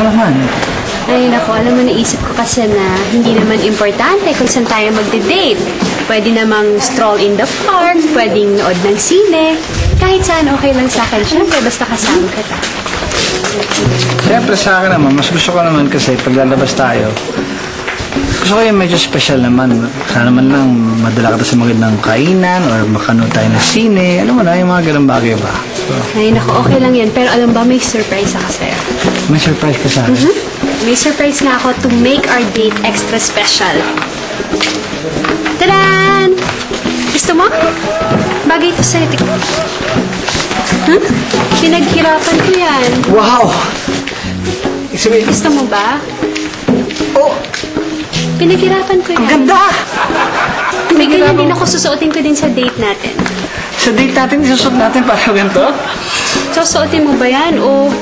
naman. Ay, naku, alam mo, naisip ko kasi na hindi naman importante kung saan tayo magde-date. Pwede namang stroll in the park, pwedeng nood ng sine. Kahit saan, okay lang sa akin. Siyempre, basta kasama kita. Siyempre sa akin naman, mas gusto ko naman kasi paglalabas tayo. Gusto ko yung medyo special naman. Sana naman lang madala ka sa magandang kainan or makanood tayo ng sine. Alam mo na, yung mga ganang bagay ba? So, Ay, naku, okay lang yan. Pero alam ba, may surprise ako sa'yo. may surprise ka sa akin. May surprise nga ako to make our date extra special. Tadaan! Gusto mo? Bagay ito sa'yo. Huh? Pinaghirapan ko yan. Wow! Sabi, Gusto mo ba? oh, Pinaghirapan ko yan. ang ganda! May ganyan din ako, susuotin ko din sa date natin. Sa date natin, isusot natin para ganito? Susuotin mo ba yan o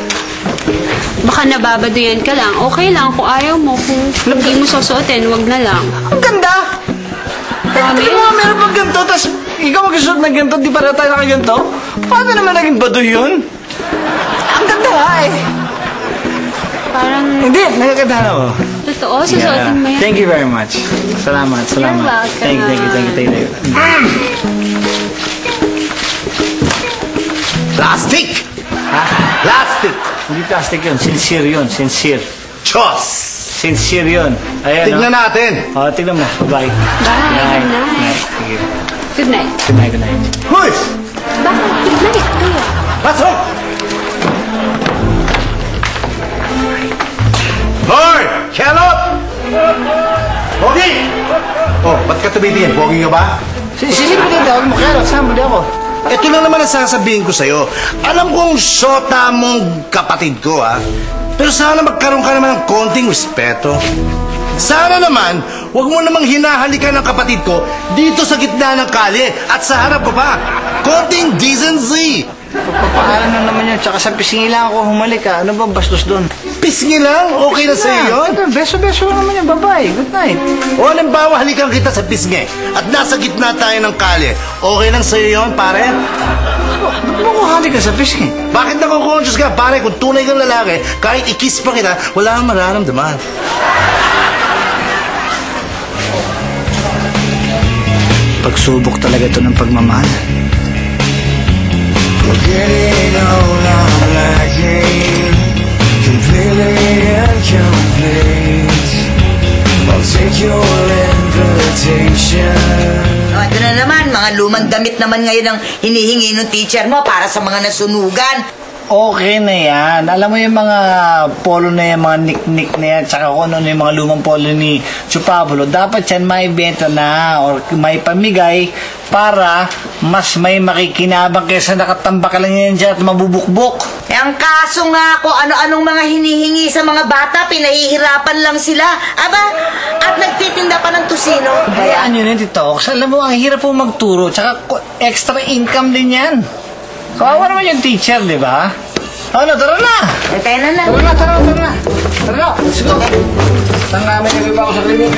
baka nababaduyan ka lang? Okay lang kung ayaw mo. Kung hindi mo susuotin, wag na lang. Ang ganda! Promise? Hindi mo meron pang ganito, tapos ikaw magsusuot ng ganito, di para tayo nakaganito? Paano naman naging baduy yun? Ang ganda nga eh. Parang Hindi, nagaganda na ako. totoo, susuotin mo yan. Thank you very much. Salamat. You're welcome. Thank you. Plastic! Ha? Plastic! Hindi plastic yun. Sincere yun. Sincere. Diyos! Sincere yun. Ayan, Tignan natin. Tignan mo. Bye. Bye. Good night. Sige. Good night. Good night. Huy! Bakit? Good night. Kuya. Pasok! Hoy! Charlotte! Pogi! Oh, ba't ka tumitingin? Pogi ka ba? Silip mo din tawag mo. Kaya, saan mo di ako? Ito lang naman ang sasabihin ko sa'yo. Alam kong sota mong kapatid ko, ha? Pero sana magkaroon ka naman ng konting respeto. Sana naman, huwag mo namang hinahalikan ng kapatid ko dito sa gitna ng kalye at sa harap ko pa. Konting decency. Papaalam lang naman yun. Tsaka sa pisngi lang ako humalik ha. Ano ba bastos doon? Pisngi lang? Okay na sa'yo yun? Beso-beso lang naman yung babae. Good night. O halimbawa, halikan kita sa pisngi at nasa gitna tayo ng kalye. Okay lang sa'yo yun, pare? Ba't mo halik ka sa pisngi? Bakit nakukonsyos ka, pare? Kung tunay kang lalaki, kahit i-kiss pa kita, wala kang mararamdaman. Pagsubok talaga ito ng pagmamahal. Forgetting all I'm lacking, completely incomplete. I'll take your invitation. Ito na naman, mga lumang damit naman ngayon ang hinihingi ng teacher mo para sa mga nasunugan. Okay na yan. Alam mo yung mga polo na yan, mga nick-nick na yan, tsaka kung ano yung mga lumang polo ni Chupablo, dapat yan may benta na or may pamigay para mas may makikinabang kaysa nakatambak ka lang yan dyan at mabubukbok. Eh, ang kaso nga ko, ano-anong mga hinihingi sa mga bata, pinahihirapan lang sila. Aba, at nagtitinda pa ng tusino. Bayaan nyo rin, Tito Ox. Alam mo, ang hirap po magturo, tsaka extra income din yan. Kawawa naman yung teacher, di ba? Ano, tara na! Eh, tayo na. Tara na! Let's go! Saan namin yung iba ko sa klinik?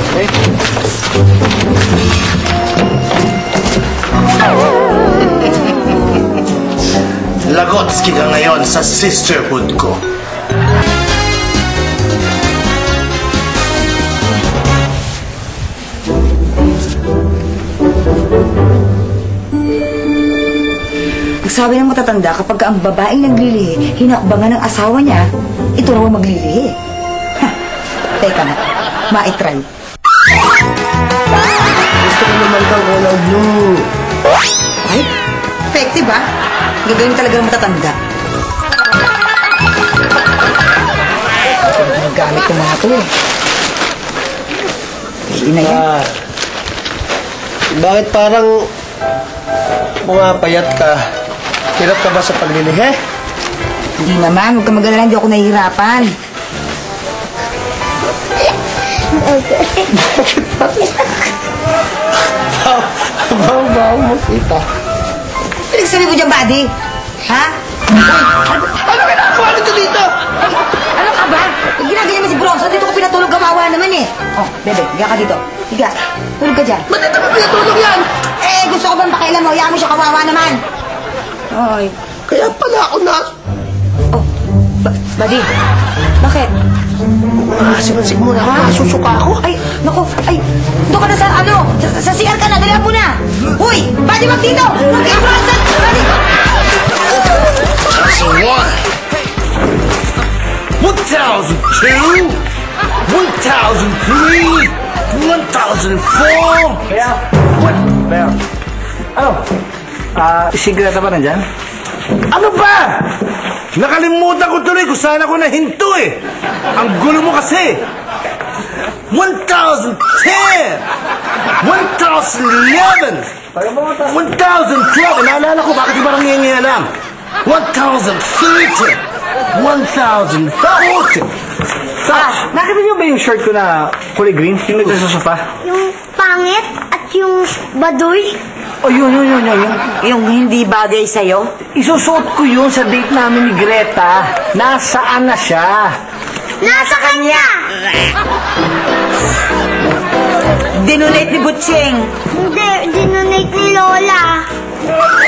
Okay. Lagotski ka ngayon sa sisterhood ko. Sabi ng matatanda, kapag ang babaeng naglilihi, hinakbangan ng asawa niya, ito raw maglilihi. Ha, teka nga, maitry. Gusto ko naman kang color blue. Ay, effective ba? Gagawin talaga ng matatanda. Ginagamit ko mga ito eh. Hindi na yan. Bakit parang pumapayat ka? Hirap ka ba sa paglilihi? Hindi naman, huwag ka mag-alala, hindi ako nahihirapan. Baw mo kita. Pinagsabi mo dyan, buddy? Ha? Ano ginagawa nito dito? Ano ka ba? Ginaganyan mo si Bronson, dito ko pinatulog, kawawa naman eh. Oh, bebe, higa ka dito. Higa, tulog ka dyan. Ba't ito ba pinatulog yan? Eh, gusto ko bang pakialam mo, hayaan mo siya, kawawa naman. Oy, Kaya pala ako na... Oh, Buddy, bakit? Simansig mo na ako. Susuka ako. Ay, naku, ay, doon ka na sa ano? Sa CR ka na, dalihan mo na! Uy, Buddy, wag dito! Wag dito! Buddy! 1002, 1003, 1004. Kaya, ano? Sigreta ba nandyan? Ano ba? Nakalimutan ko tuloy kung saan ako nahinto eh. Ang gulo mo kasi. 1010, 1011, 1012. Naalala ko, bakit di ba nangyayang 1030, 1040. Nakita niyo ba yung shirt ko na kulay green? Yung nagsa sa sofa? Yung pangit at yung baduy. Oh, yun. Yung hindi bagay sa'yo? Isusuot ko yun sa date namin ni Greta. Nasaan na siya? Nasa kanya! Dinonate ni Butching. Hindi, dinonate ni Lola.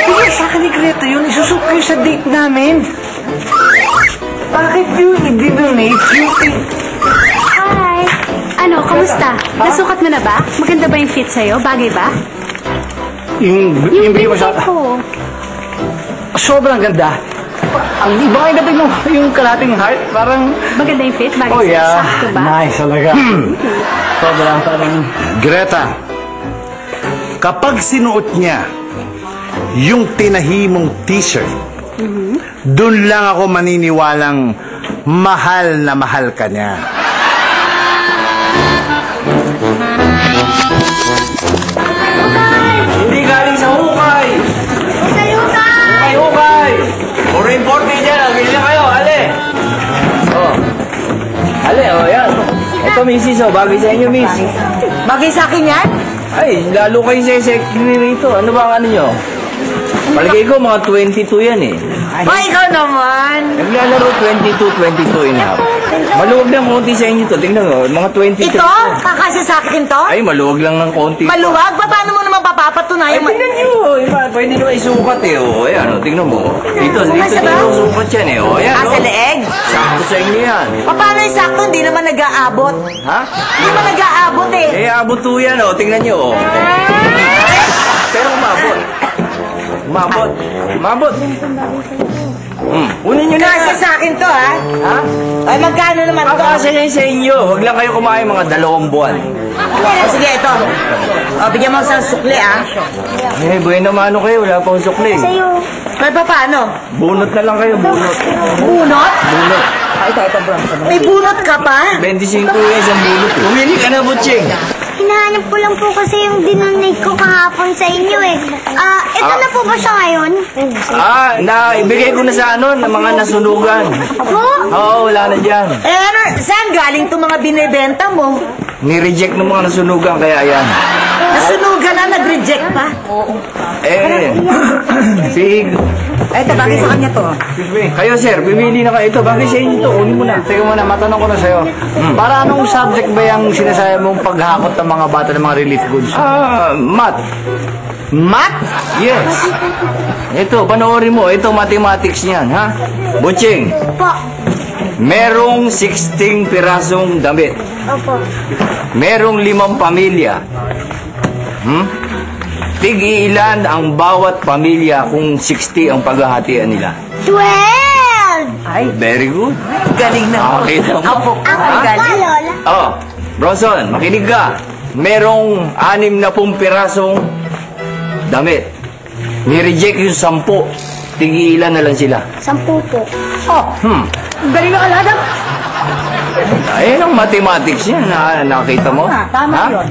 Bigyan sa akin ni Greta yun. Isusuot ko yun sa date namin. Bakit yun i-donate yung... Hi! Ano, kamusta? Nasukat mo na ba? Maganda ba yung fit sa'yo? Bagay ba? Yung bigyan mo sa... fit ko. Sobrang ganda. Ang iba ay dating mo, yung kalating heart, parang... Maganda yung fit? Bagay Oh sa'yo? yeah, Sakto ba? nice talaga. Sobrang parang... Greta, kapag sinuot niya yung tinahimong t-shirt, doon lang ako maniniwalang mahal na mahal ka niya. Hindi galing sa hukay! Hukay! Puro importe dyan. Bili na kayo. Ale! Oh. Ale, oh, yan. Ito, misis, oh. Bagay sa inyo, miss. Bagay sa akin yan? Ay, lalo kayo sa secretary rito. Ano ba ang ano nyo? Palagay ko, mga 22 yan eh. Ay, ikaw naman. Naglalaro 22 and a half. Maluwag lang konti sa inyo to. Tingnan mo, mga 23. Ito? Kakasya sa akin to? Ay, maluwag lang ng konti. Maluwag? Paano mo naman Ay, papapatunayan? tingnan nyo. Pwede nyo isukat eh. O, ayan, o, tingnan mo. Dito Masa ba? sukat yan eh. O, ayan, Sa o. leeg? Sakto sa inyo yan. Paano yung sakto? Hindi naman nag-aabot. Ha? Hindi naman nag-aabot eh. Eh, abot to yan, o. Tingnan nyo, o. Pero umabot. Umabot. Kunin nyo na. Kasya sa akin to, ha? Ha? Ay, magkano naman to? Kakasya yan sa inyo. Huwag lang kayo kumain mga 2 buwan. O, sige, ito. O, bigyan mo sa sukli, ha? Eh, bueno mano kayo. Wala pang sukli. Sa'yo. May paano? Bunot na lang kayo, bunot. Bunot? Bunot. Ito, bro. May bunot ka pa? 25 yan isang bunot. Pumili ka na, Butching. Hinahanap ko lang po kasi yung dinonate ko kahapon sa inyo eh. Ito na po ba siya ngayon? Ibigay ko na sa ano, ng mga nasunugan. Po? Oo, wala na dyan. Eh, ano, saan galing itong mga binibenta mo? Ni-reject ng mga nasunugan, kaya yan. Nasunugan na, nag-reject pa? Eh, Fig. Ito, bagay sa kanya to. Kayo, sir, pumili na kayo. Ito, bagay sa inyo ito. Kunin mo na. Teka muna, matanong ko na sa'yo. Para anong subject ba yung sinasaya mong paghakot ng mga bata ng mga relief goods? Math. Math? Yes. Ito, panoorin mo. Ito, mathematics niyan, ha? Butching, Po. merong 16 pirasong damit. Opo. Merong 5 pamilya. Tig-ilan ang bawat pamilya kung 60 ang paghahatian nila? 12! Ay, Very good. galing na. Nakita mo? Apo, Ako ay, pa, galing. Lola. Oh, Bronson, makinig ka. Merong 60 pirasong damit. Ni-reject yung 10. Tig-ilan na lang sila? 10 po. Galing na kalada. Ayun ang mathematics yan. Nakita mo? Tama yun.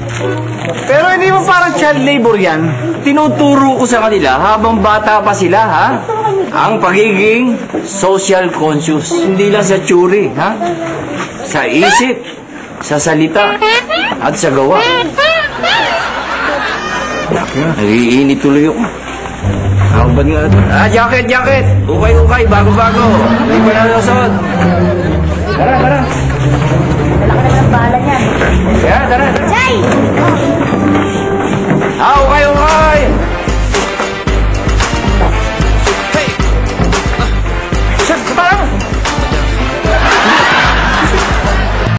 Pero hindi mo parang child labor yan? Tinuturo ko sa kanila habang bata pa sila, ha? Ang pagiging social conscious. Hindi lang sa theory, ha? Sa isip, sa salita, at sa gawa. Naiinit tuloy ako. Ba't nga ito? Jacket! Ukay, bago-bago. Hindi pa nalasod. Tara. Bala niyan. Tara. Jay!